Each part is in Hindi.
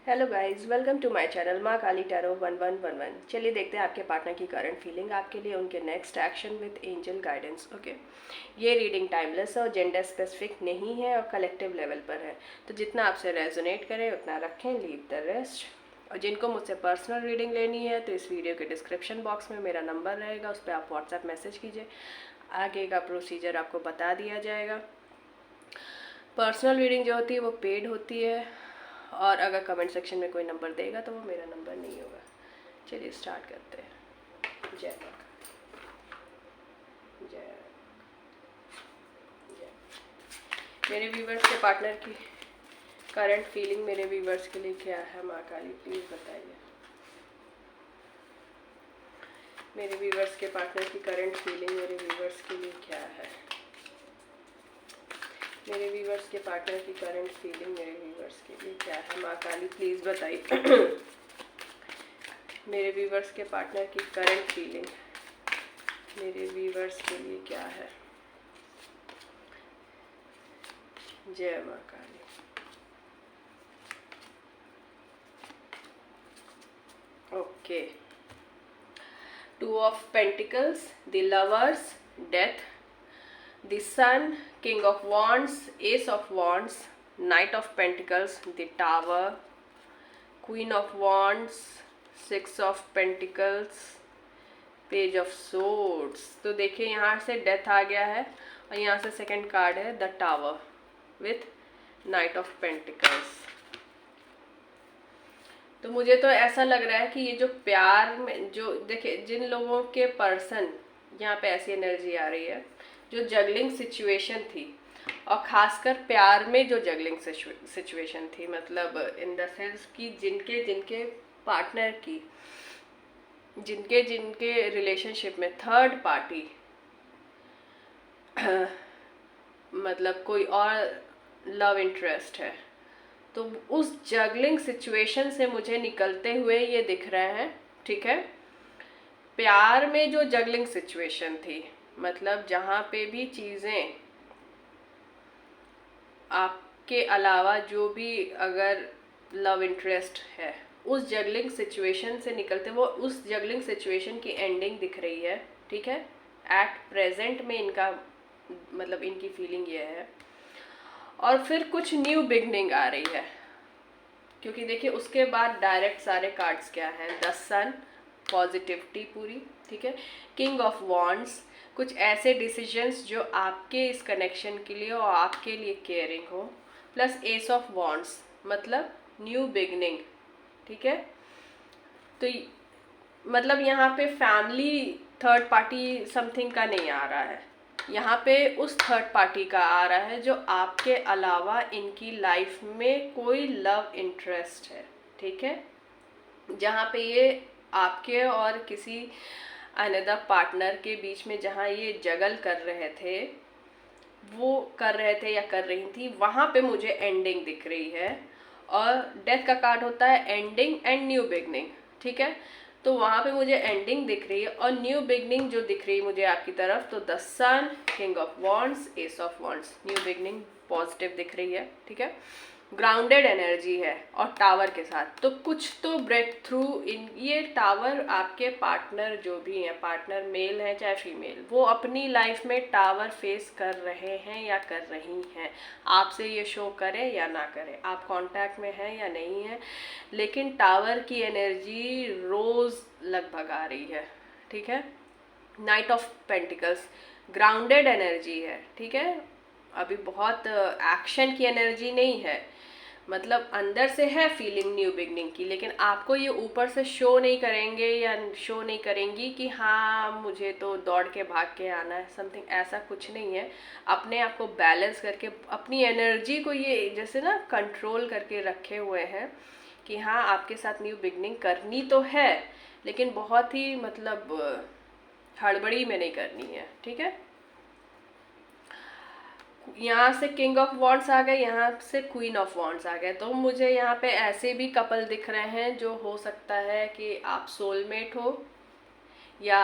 Hello guys, welcome to my channel Maa Kali tarot 1111। चलिए देखते हैं आपके पार्टनर की करंट फीलिंग आपके लिए, उनके next action with angel guidance. Okay, ये रीडिंग टाइमलेस है और जेंडर स्पेसिफिक नहीं है और कलेक्टिव लेवल पर है, तो जितना आपसे रेजोनेट करे उतना रखें, लीव द रेस्ट। और जिनको मुझसे पर्सनल रीडिंग लेनी है तो इस वीडियो के डिस्क्रिप्शन बॉक्स में मेरा नंबर रहेगा, उस पर आप व्हाट्सएप मैसेज कीजिए, आगे का प्रोसीजर आपको बता दिया जाएगा। पर्सनल रीडिंग जो होती है वो पेड होती है, और अगर कमेंट सेक्शन में कोई नंबर देगा तो वो मेरा नंबर नहीं होगा। चलिए स्टार्ट करते हैं। जय माँ, जय जय। मेरे व्यूवर्स के पार्टनर की करंट फीलिंग मेरे व्यूवर्स के लिए क्या है माँ काली, प्लीज़ बताइए। मेरे व्यूवर्स के पार्टनर की करंट फीलिंग मेरे व्यूवर्स के लिए क्या है। मेरे व्यूवर्स के पार्टनर की करंट फीलिंग मेरे व्यूवर्स के लिए क्या है माँ काली, प्लीज़ बताइए। मेरे व्यूवर्स के पार्टनर की करंट फीलिंग मेरे व्यूवर्स के लिए क्या है। जय माँ Kali. Okay, two of pentacles, the lovers, death, the sun, king of wands, ace of wands, knight of pentacles, the tower, queen of wands, six of pentacles, page of swords. तो देखिए यहाँ से डेथ आ गया है और यहाँ से सेकंड कार्ड है the tower with night of pentacles. तो मुझे तो ऐसा लग रहा है कि ये जो प्यार में जो देखिए जिन लोगों के पर्सन, यहाँ पे ऐसी एनर्जी आ रही है जो जगलिंग सिचुएशन थी, और खासकर प्यार में जो जगलिंग सिचुएशन थी, मतलब इन द सेंस कि जिनके जिनके पार्टनर की, जिनके जिनके रिलेशनशिप में थर्ड पार्टी मतलब कोई और लव इंटरेस्ट है, तो उस जगलिंग सिचुएशन से मुझे निकलते हुए ये दिख रहे हैं। ठीक है, प्यार में जो जगलिंग सिचुएशन थी, मतलब जहाँ पे भी चीज़ें आपके अलावा जो भी अगर लव इंटरेस्ट है, उस जगलिंग सिचुएशन से निकलते वो उस जगलिंग सिचुएशन की एंडिंग दिख रही है। ठीक है, एट प्रेजेंट में इनका मतलब इनकी फीलिंग ये है। और फिर कुछ न्यू बिगनिंग आ रही है, क्योंकि देखिए उसके बाद डायरेक्ट सारे कार्ड्स क्या हैं, द सन, पॉजिटिविटी पूरी। ठीक है, किंग ऑफ वॉन्ड्स, कुछ ऐसे डिसीजंस जो आपके इस कनेक्शन के लिए और आपके लिए केयरिंग हो, प्लस एस ऑफ वॉन्ड्स मतलब न्यू बिगनिंग। ठीक है, तो मतलब यहाँ पे फैमिली थर्ड पार्टी समथिंग का नहीं आ रहा है, यहाँ पे उस थर्ड पार्टी का आ रहा है जो आपके अलावा इनकी लाइफ में कोई लव इंटरेस्ट है। ठीक है, जहाँ पे ये आपके और किसी अनदर पार्टनर के बीच में जहाँ ये जगल कर रहे थे, वो कर रहे थे या कर रही थी, वहाँ पे मुझे एंडिंग दिख रही है। और डेथ का कार्ड होता है एंडिंग एंड न्यू बिगनिंग। ठीक है, तो वहाँ पे मुझे एंडिंग दिख रही है और न्यू बिगनिंग जो दिख रही है मुझे आपकी तरफ, तो the sun, king of wands, ace of wands, new beginning positive दिख रही है। ठीक है, ग्राउंडेड एनर्जी है और टावर के साथ, तो कुछ तो ब्रेक थ्रू इन ये टावर आपके पार्टनर जो भी हैं, पार्टनर मेल है चाहे फीमेल, वो अपनी लाइफ में टावर फेस कर रहे हैं या कर रही हैं। आपसे ये शो करें या ना करें, आप कांटेक्ट में हैं या नहीं है, लेकिन टावर की एनर्जी रोज लगभग आ रही है। ठीक है, night of pentacles grounded energy है। ठीक है, अभी बहुत एक्शन की एनर्जी नहीं है, मतलब अंदर से है फीलिंग न्यू बिगनिंग की, लेकिन आपको ये ऊपर से शो नहीं करेंगे या शो नहीं करेंगी कि हाँ मुझे तो दौड़ के भाग के आना है, समथिंग ऐसा कुछ नहीं है। अपने आप को बैलेंस करके अपनी एनर्जी को ये जैसे ना कंट्रोल करके रखे हुए हैं कि हाँ आपके साथ न्यू बिगनिंग करनी तो है, लेकिन बहुत ही मतलब हड़बड़ी में नहीं करनी है। ठीक है, यहाँ से किंग ऑफ वॉन्ड्स आ गए, यहाँ से क्वीन ऑफ वॉन्ड्स आ गए, तो मुझे यहाँ पे ऐसे भी कपल दिख रहे हैं जो हो सकता है कि आप सोलमेट हो, या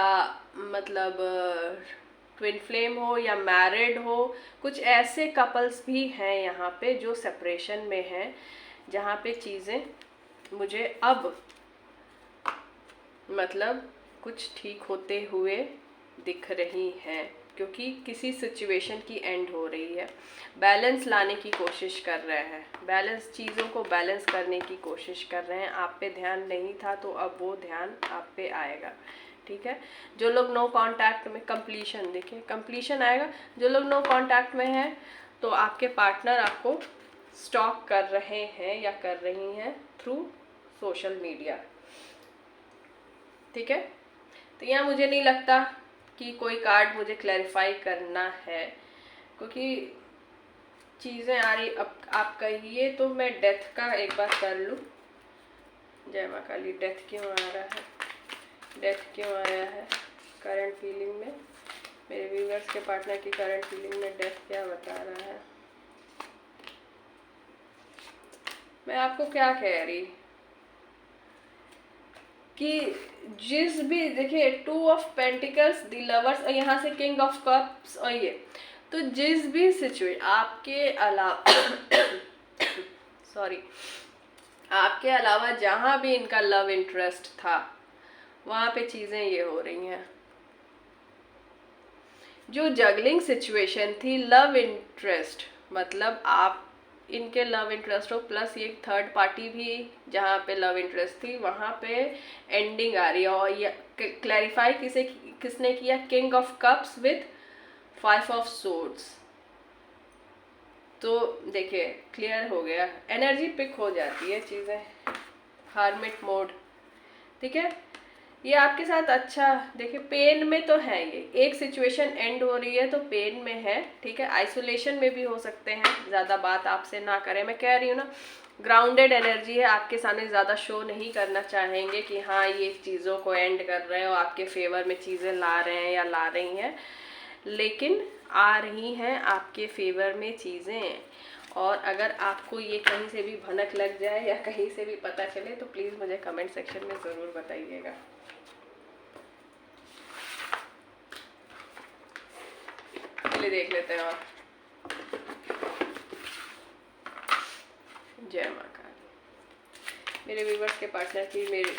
मतलब ट्विन फ्लेम हो, या मैरिड हो। कुछ ऐसे कपल्स भी हैं यहाँ पे जो सेपरेशन में हैं, जहाँ पे चीज़ें मुझे अब मतलब कुछ ठीक होते हुए दिख रही हैं, क्योंकि किसी सिचुएशन की एंड हो रही है। बैलेंस लाने की कोशिश कर रहे हैं, बैलेंस, चीज़ों को बैलेंस करने की कोशिश कर रहे हैं। आप पे ध्यान नहीं था तो अब वो ध्यान आप पे आएगा, ठीक है। जो लोग नो कांटेक्ट में, कंप्लीशन, देखिए कंप्लीशन आएगा। जो लोग नो कांटेक्ट में हैं तो आपके पार्टनर आपको स्टॉक कर रहे हैं या कर रही हैं थ्रू सोशल मीडिया, ठीक है। तो यहाँ मुझे नहीं लगता कि कोई कार्ड मुझे क्लैरिफाई करना है, क्योंकि चीज़ें आ रही। अब आप कहिए तो मैं डेथ का एक बार कर लूँ। जय माँ काली, डेथ क्यों आ रहा है, डेथ क्यों आया है करंट फीलिंग में? मेरे व्यूअर्स के पार्टनर की करंट फीलिंग में डेथ क्या बता रहा है? मैं आपको क्या कह रही कि जिस भी, देखिए 2 ऑफ पेंटिकल्स, द लवर्स, और यहाँ से किंग ऑफ कप्स, और ये तो जिस भी सिचुएशन आपके अलावा सॉरी, आपके अलावा जहाँ भी इनका लव इंटरेस्ट था वहाँ पे चीज़ें ये हो रही हैं। जो जगलिंग सिचुएशन थी, लव इंटरेस्ट मतलब आप इनके लव इंटरेस्ट हो प्लस ये थर्ड पार्टी भी जहाँ पे लव इंटरेस्ट थी वहाँ पे एंडिंग आ रही है। और ये क्लैरिफाई किसने किया? King of cups with 5 of swords. तो देखिए क्लियर हो गया, एनर्जी पिक हो जाती है चीज़ें, हार्मिट मोड, ठीक है। ये आपके साथ अच्छा, देखिए पेन में तो है, ये एक सिचुएशन एंड हो रही है तो पेन में है, ठीक है। आइसोलेशन में भी हो सकते हैं, ज़्यादा बात आपसे ना करें, मैं कह रही हूँ ना, ग्राउंडेड एनर्जी है, आपके सामने ज़्यादा शो नहीं करना चाहेंगे कि हाँ ये चीज़ों को एंड कर रहे हैं और आपके फेवर में चीज़ें ला रहे हैं या ला रही हैं, लेकिन आ रही हैं आपके फेवर में चीज़ें। और अगर आपको ये कहीं से भी भनक लग जाए या कहीं से भी पता चले तो प्लीज़ मुझे कमेंट सेक्शन में ज़रूर बताइएगा। चलिए देख लेते हैं। और जय माँ काली, मेरे व्यूवर्स के पार्टनर की मेरे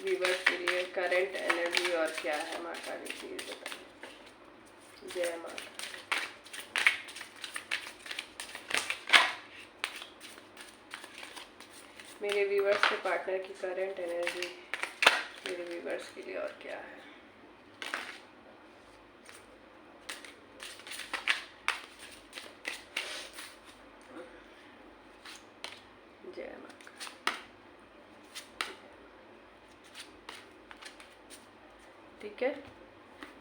व्यूवर्स के लिए करंट एनर्जी और क्या है माँ काली, प्लीज बताइए। जय माँ काली। मेरे व्यूवर्स के पार्टनर की करंट एनर्जी मेरे व्यूवर्स के लिए और क्या है? जय माँ काली, ठीक है।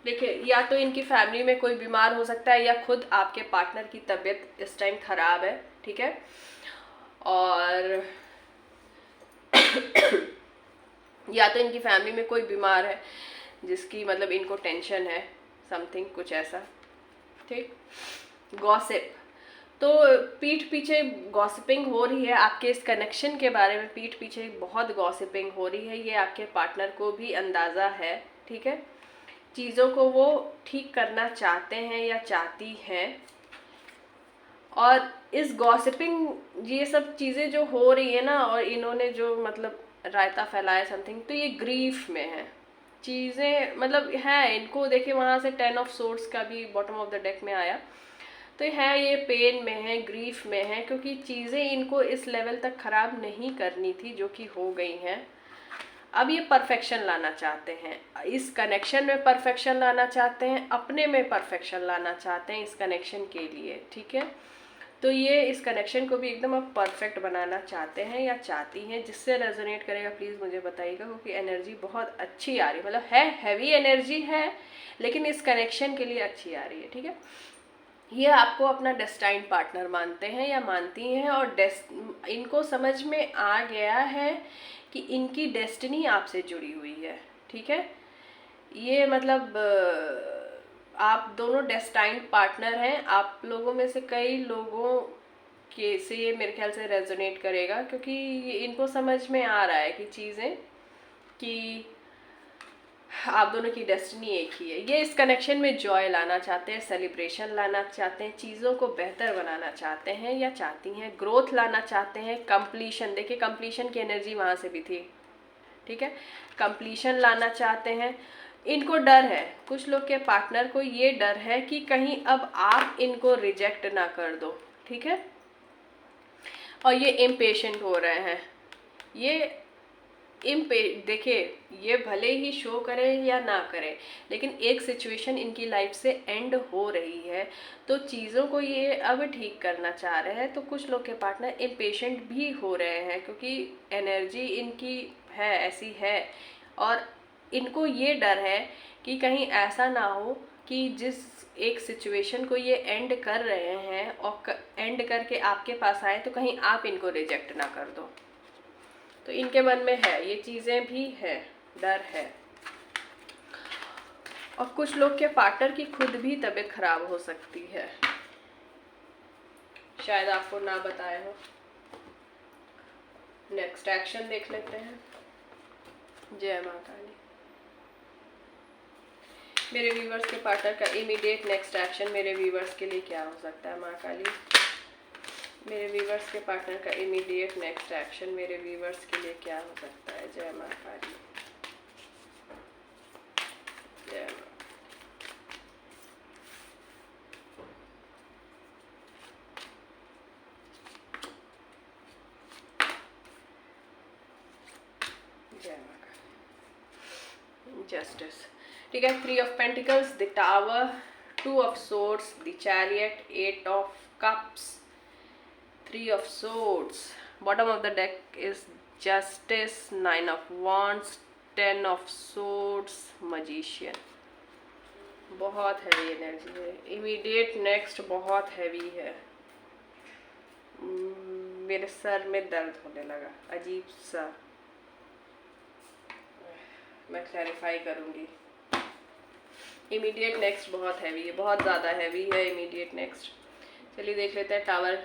देखिए या तो इनकी फैमिली में कोई बीमार हो सकता है या खुद आपके पार्टनर की तबीयत इस टाइम खराब है, ठीक है। और या तो इनकी फैमिली में कोई बीमार है जिसकी मतलब इनको टेंशन है, समथिंग कुछ ऐसा, ठीक। गॉसिप, तो पीठ पीछे गॉसिपिंग हो रही है आपके इस कनेक्शन के बारे में, पीठ पीछे बहुत गॉसिपिंग हो रही है, ये आपके पार्टनर को भी अंदाज़ा है, ठीक है। चीज़ों को वो ठीक करना चाहते हैं या चाहती हैं। और इस गॉसिपिंग, ये सब चीज़ें जो हो रही है ना, और इन्होंने जो मतलब रायता फैलाया समथिंग, तो ये ग्रीफ में है चीज़ें, मतलब है इनको। देखिए वहाँ से 10 ऑफ सोर्ड्स का भी बॉटम ऑफ द डेक में आया, तो है ये पेन में है, ग्रीफ में है, क्योंकि चीज़ें इनको इस लेवल तक ख़राब नहीं करनी थी जो कि हो गई हैं। अब ये परफेक्शन लाना चाहते हैं, इस कनेक्शन में परफेक्शन लाना चाहते हैं, अपने में परफेक्शन लाना चाहते हैं इस कनेक्शन के लिए, ठीक है। तो ये इस कनेक्शन को भी एकदम अब परफेक्ट बनाना चाहते हैं या चाहती हैं। जिससे रेजोनेट करेगा प्लीज़ मुझे बताइएगा, क्योंकि एनर्जी बहुत अच्छी आ रही है, मतलब है हैवी एनर्जी है लेकिन इस कनेक्शन के लिए अच्छी आ रही है, ठीक है। ये आपको अपना डेस्टाइन्ड पार्टनर मानते हैं या मानती हैं, और इनको समझ में आ गया है कि इनकी डेस्टिनी आपसे जुड़ी हुई है, ठीक है। ये मतलब आप दोनों डेस्टाइन्ड पार्टनर हैं। आप लोगों में से कई लोगों के से ये मेरे ख्याल से रेजोनेट करेगा, क्योंकि इनको समझ में आ रहा है कि चीज़ें कि आप दोनों की डेस्टिनी एक ही है। ये इस कनेक्शन में जॉय लाना चाहते हैं, सेलिब्रेशन लाना चाहते हैं, चीज़ों को बेहतर बनाना चाहते हैं या चाहती हैं, ग्रोथ लाना चाहते हैं, कंप्लीशन, देखिए कंप्लीशन की एनर्जी वहाँ से भी थी, ठीक है, कंप्लीशन लाना चाहते हैं। इनको डर है, कुछ लोग के पार्टनर को ये डर है कि कहीं अब आप इनको रिजेक्ट ना कर दो, ठीक है, और ये इम्पेशेंट हो रहे हैं। ये देखिए, ये भले ही शो करें या ना करें, लेकिन एक सिचुएशन इनकी लाइफ से एंड हो रही है, तो चीज़ों को ये अब ठीक करना चाह रहे हैं। तो कुछ लोग के पार्टनर इम्पेशेंट भी हो रहे हैं, क्योंकि एनर्जी इनकी है, ऐसी है, और इनको ये डर है कि कहीं ऐसा ना हो कि जिस एक सिचुएशन को ये एंड कर रहे हैं और एंड करके आपके पास आए, तो कहीं आप इनको रिजेक्ट ना कर दो। तो इनके मन में है, ये चीज़ें भी है, डर है। और कुछ लोग के पार्टनर की खुद भी तबीयत खराब हो सकती है, शायद आपको ना बताए हो। नेक्स्ट एक्शन देख लेते हैं। जय माँ काली। मेरे व्यूवर्स के पार्टनर का इमीडिएट नेक्स्ट एक्शन मेरे व्यूवर्स के लिए क्या हो सकता है? माँ काली, मेरे व्यूवर्स के पार्टनर का इमीडिएट नेक्स्ट एक्शन मेरे व्यूवर्स के लिए क्या हो सकता है? जय माँ काली, जय माँ। जय माँ काली। जस्टिस, ठीक है। 3 of pentacles, the tower, 2 of swords, the chariot, 8 of cups, 3 of swords. Bottom of the deck is justice, 9 of wands, 10 of swords, magician. बहुत हैवी एनर्जी है। इमीडिएट नेक्स्ट बहुत हैवी है। मेरे सर में दर्द होने लगा, अजीब सा। मैं क्लैरिफाई करूँगी। इमीडिएट नेक्स्ट बहुत हैवी है, बहुत ज़्यादा हैवी है इमीडिएट नेक्स्ट। चलिए देख लेते हैं टावर।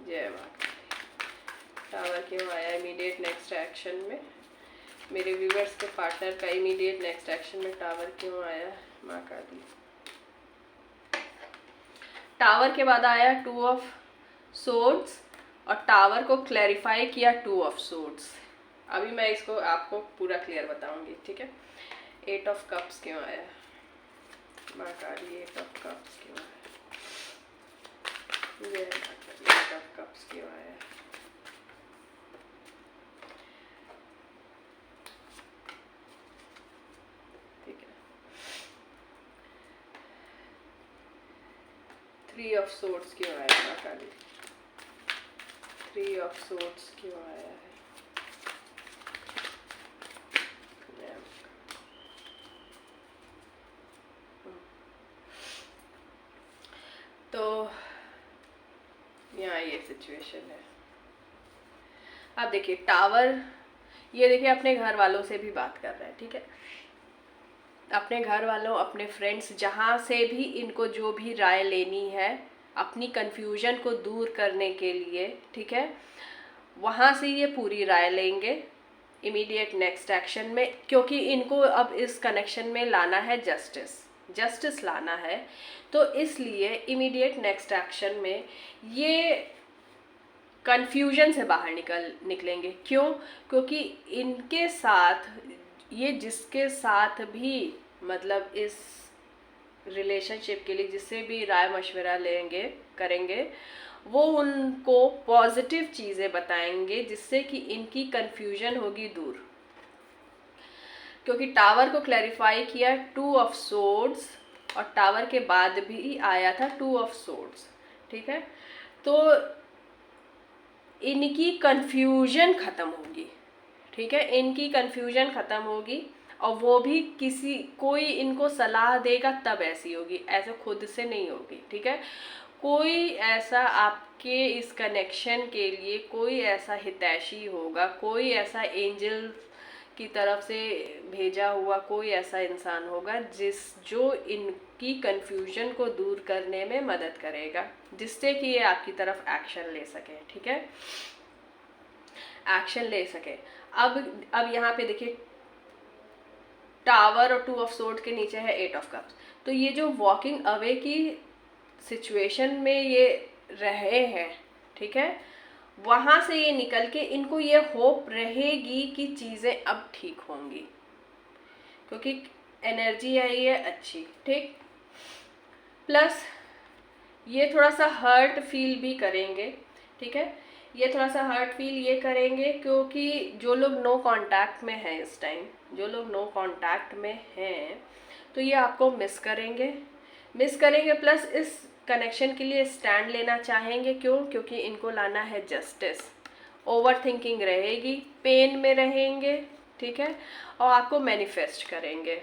जय माँ काली। टावर क्यों आया इमीडिएट नेक्स्ट एक्शन में? मेरे व्यूवर्स के पार्टनर का इमीडिएट नेक्स्ट एक्शन में टावर क्यों आया? माँ काली। टावर के बाद आया 2 ऑफ सोर्ड्स और टावर को क्लैरिफाई किया 2 ऑफ सोर्ड्स। अभी मैं इसको आपको पूरा क्लियर बताऊंगी, ठीक है। 8 ऑफ कप्स क्यों आया? माँ काली, 8 ऑफ कप्स क्यों आया? ये 8 ऑफ कप्स क्यों आया? ठीक है। 3 ऑफ सोर्ड्स क्यों आया? माँ काली, 3 ऑफ सोर्ड्स क्यों आया है? तो यहाँ ये सिचुएशन है। अब देखिए टावर, ये देखिए अपने घर वालों से भी बात कर रहे हैं, ठीक है। अपने घर वालों, अपने फ्रेंड्स, जहाँ से भी इनको जो भी राय लेनी है अपनी कन्फ्यूजन को दूर करने के लिए, ठीक है, वहाँ से ये पूरी राय लेंगे इमीडिएट नेक्स्ट एक्शन में, क्योंकि इनको अब इस कनेक्शन में लाना है जस्टिस लाना है। तो इसलिए इमीडिएट नेक्स्ट एक्शन में ये कन्फ्यूजन से बाहर निकलेंगे। क्यों? क्योंकि इनके साथ, ये जिसके साथ भी मतलब इस रिलेशनशिप के लिए जिससे भी राय मशवरा करेंगे, वो उनको पॉजिटिव चीज़ें बताएंगे जिससे कि इनकी कन्फ्यूजन होगी दूर। क्योंकि टावर को क्लैरिफाई किया 2 ऑफ सोर्ड्स और टावर के बाद भी आया था 2 ऑफ सोर्ड्स, ठीक है। तो इनकी कन्फ्यूजन ख़त्म होगी, ठीक है, इनकी कन्फ्यूजन ख़त्म होगी। और वो भी कोई इनको सलाह देगा तब ऐसी होगी, ऐसे खुद से नहीं होगी, ठीक है। कोई ऐसा आपके इस कनेक्शन के लिए कोई ऐसा हितैषी होगा, कोई ऐसा एंजल की तरफ से भेजा हुआ कोई ऐसा इंसान होगा जो इनकी कन्फ्यूजन को दूर करने में मदद करेगा, जिससे कि ये आपकी तरफ एक्शन ले सके, ठीक है, एक्शन ले सके। अब यहाँ पे देखिए टावर और 2 ऑफ सोर्ड के नीचे है 8 ऑफ कप्स। तो ये जो वॉकिंग अवे की सिचुएशन में ये रहे हैं, ठीक है, वहां से ये निकल के इनको ये होप रहेगी कि चीजें अब ठीक होंगी, क्योंकि एनर्जी आई है अच्छी, ठीक। प्लस ये थोड़ा सा हर्ट फील भी करेंगे, ठीक है, ये थोड़ा सा हर्ट फील ये करेंगे क्योंकि जो लोग नो कांटेक्ट में हैं इस टाइम, जो लोग नो कांटेक्ट में हैं, तो ये आपको मिस करेंगे। प्लस इस कनेक्शन के लिए स्टैंड लेना चाहेंगे। क्यों? क्योंकि इनको लाना है जस्टिस। ओवर थिंकिंग रहेगी, पेन में रहेंगे, ठीक है, और आपको मैनिफेस्ट करेंगे।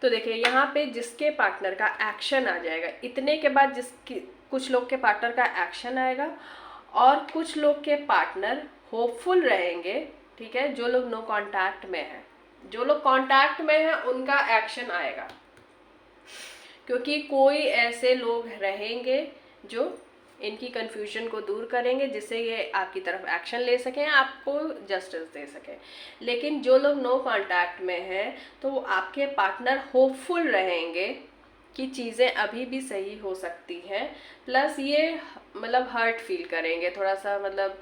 तो देखिए यहाँ पे जिसके पार्टनर का एक्शन आ जाएगा, इतने के बाद कुछ लोग के पार्टनर का एक्शन आएगा और कुछ लोग के पार्टनर होपफुल रहेंगे, ठीक है, जो लोग नो कांटेक्ट में हैं। जो लोग कांटेक्ट में हैं उनका एक्शन आएगा, क्योंकि कोई ऐसे लोग रहेंगे जो इनकी कंफ्यूजन को दूर करेंगे, जिससे ये आपकी तरफ एक्शन ले सकें, आपको जस्टिस दे सकें। लेकिन जो लोग नो कांटेक्ट में हैं, तो आपके पार्टनर होपफुल रहेंगे कि चीज़ें अभी भी सही हो सकती हैं। प्लस ये मतलब हर्ट फील करेंगे थोड़ा सा, मतलब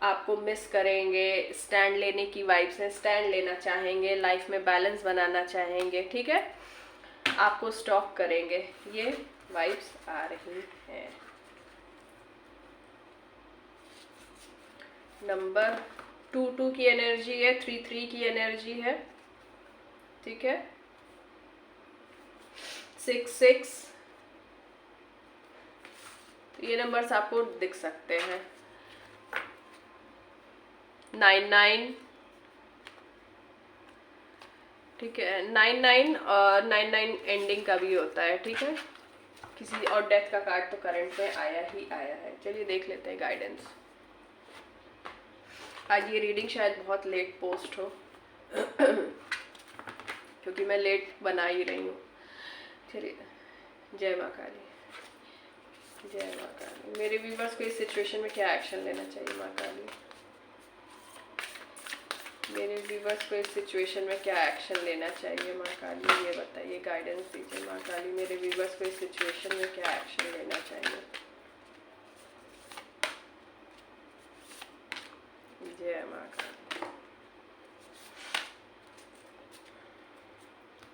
आपको मिस करेंगे, स्टैंड लेने की वाइब्स हैं, स्टैंड लेना चाहेंगे, लाइफ में बैलेंस बनाना चाहेंगे, ठीक है, आपको स्टॉप करेंगे। ये वाइब्स आ रही हैं। नंबर 2 की एनर्जी है, 3 की एनर्जी है, ठीक है, 6 ये नंबर्स आपको दिख सकते हैं। 9 ठीक है, 9 और 9 एंडिंग का भी होता है, ठीक है। किसी और डेथ का कार्ड तो करंट में आया ही आया है। चलिए देख लेते हैं गाइडेंस। आज ये रीडिंग शायद बहुत लेट पोस्ट हो क्योंकि मैं लेट बना ही रही हूँ। चलिए, जय माँ काली, जय माँ काली। मेरे व्यूवर्स को इस सिचुएशन में क्या एक्शन लेना चाहिए माँ काली? मेरे व्यूवर्स को इस सिचुएशन में क्या एक्शन लेना चाहिए माँ काली? ये बताइए, गाइडेंस दीजिए माँ काली। मेरे व्यूवर्स को इस सिचुएशन में क्या एक्शन लेना चाहिए? जय माँ काली।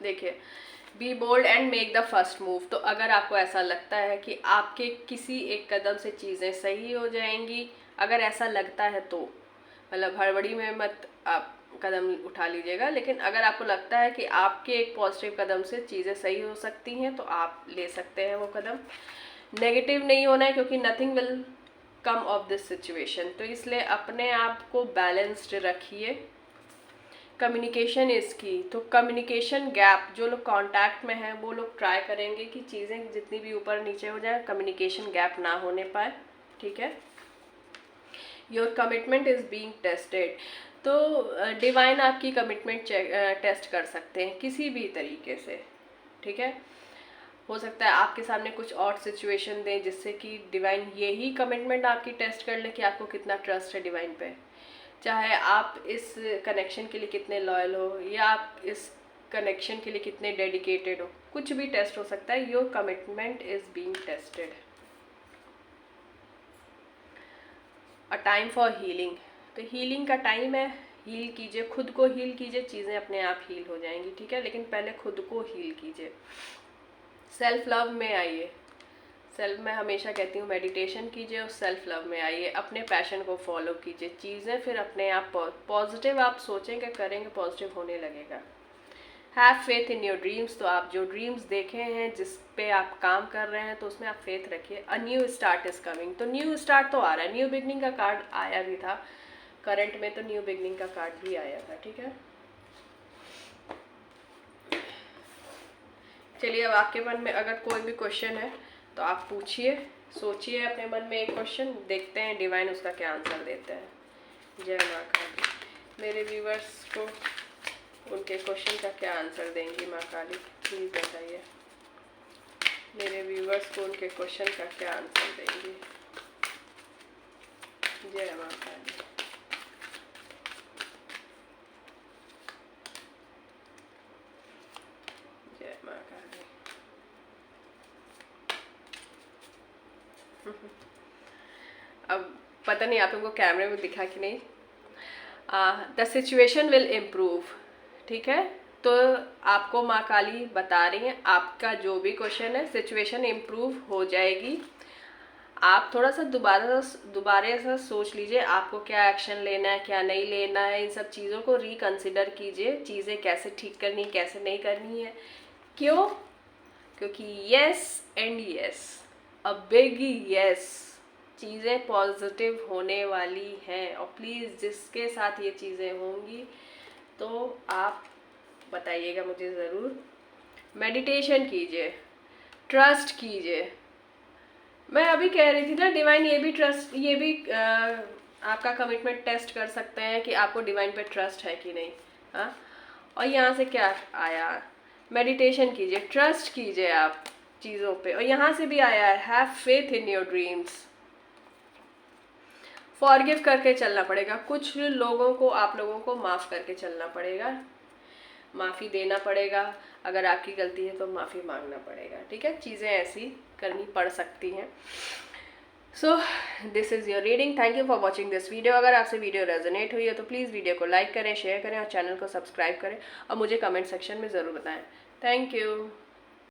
देखिए, be bold and make the first move. तो अगर आपको ऐसा लगता है कि आपके किसी एक कदम से चीज़ें सही हो जाएंगी, अगर ऐसा लगता है तो मतलब हड़बड़ी में मत आप कदम उठा लीजिएगा, लेकिन अगर आपको लगता है कि आपके एक पॉजिटिव कदम से चीज़ें सही हो सकती हैं तो आप ले सकते हैं वो कदम। नेगेटिव नहीं होना है, क्योंकि nothing will come of this situation. तो इसलिए अपने आप को बैलेंस्ड रखिए। कम्युनिकेशन इज की। तो कम्युनिकेशन गैप, जो लोग कांटेक्ट में हैं वो लोग ट्राई करेंगे कि चीज़ें जितनी भी ऊपर नीचे हो जाए, कम्युनिकेशन गैप ना होने पाए, ठीक है। Your commitment is being tested. तो डिवाइन आपकी कमिटमेंट टेस्ट कर सकते हैं किसी भी तरीके से, ठीक है। हो सकता है आपके सामने कुछ और सिचुएशन दें जिससे कि डिवाइन यही कमिटमेंट आपकी टेस्ट कर ले कि आपको कितना ट्रस्ट है डिवाइन पे, चाहे आप इस कनेक्शन के लिए कितने लॉयल हो या आप इस कनेक्शन के लिए कितने डेडिकेटेड हो, कुछ भी टेस्ट हो सकता है। Your commitment is being tested. A time for healing. तो हीलिंग का टाइम है, हील कीजिए, खुद को हील कीजिए, चीज़ें अपने आप हील हो जाएंगी, ठीक है, लेकिन पहले खुद को हील कीजिए। सेल्फ लव में आइए। सेल्फ, मैं हमेशा कहती हूँ मेडिटेशन कीजिए और सेल्फ लव में आइए, अपने पैशन को फॉलो कीजिए, चीज़ें फिर अपने आप पॉजिटिव आप सोचेंगे करेंगे, पॉजिटिव होने लगेगा। Have faith in your dreams. तो आप जो ड्रीम्स देखे हैं, जिस पे आप काम कर रहे हैं, तो उसमें आप फेथ रखिए। A new start is coming. तो न्यू स्टार्ट तो आ रहा है, न्यू बिगनिंग का कार्ड आया भी था करंट में, तो न्यू बिगनिंग का कार्ड भी आया था, ठीक है। चलिए, अब आपके मन में अगर कोई भी क्वेश्चन है तो आप पूछिए, सोचिए अपने मन में एक क्वेश्चन, देखते हैं डिवाइन उसका क्या आंसर देते हैं। जय माँ काली। मेरे व्यूवर्स को उनके क्वेश्चन का क्या आंसर देंगी माँ काली, प्लीज़ बताइए। मेरे व्यूवर्स को उनके क्वेश्चन का क्या आंसर देंगी। जय माँ काली। अब पता नहीं आप लोगों को कैमरे में दिखा कि नहीं। द सिचुएशन विल इम्प्रूव, ठीक है। तो आपको माँ काली बता रही हैं आपका जो भी क्वेश्चन है सिचुएशन इम्प्रूव हो जाएगी। आप थोड़ा सा दोबारा सा सोच लीजिए आपको क्या एक्शन लेना है क्या नहीं लेना है, इन सब चीज़ों को रिकंसिडर कीजिए, चीज़ें कैसे ठीक करनी कैसे नहीं करनी है। क्यों? क्योंकि yes and yes, a big yes, चीज़ें पॉजिटिव होने वाली हैं। और प्लीज़ जिसके साथ ये चीज़ें होंगी तो आप बताइएगा मुझे ज़रूर। मेडिटेशन कीजिए, ट्रस्ट कीजिए। मैं अभी कह रही थी ना डिवाइन ये भी ट्रस्ट, ये भी आपका कमिटमेंट टेस्ट कर सकते हैं कि आपको डिवाइन पे ट्रस्ट है कि नहीं। हाँ, और यहाँ से क्या आया, मेडिटेशन कीजिए, ट्रस्ट कीजिए आप चीज़ों पे। और यहाँ से भी आया है have faith in your dreams. Forgive करके चलना पड़ेगा, कुछ लोगों को आप लोगों को माफ़ करके चलना पड़ेगा, माफ़ी देना पड़ेगा, अगर आपकी गलती है तो माफ़ी मांगना पड़ेगा, ठीक है। चीज़ें ऐसी करनी पड़ सकती हैं। So this is your reading, thank you for watching this video. अगर आपसे वीडियो रेजोनेट हुई है तो प्लीज़ वीडियो को लाइक करें, शेयर करें और चैनल को सब्सक्राइब करें और मुझे कमेंट सेक्शन में ज़रूर बताएं। Thank you.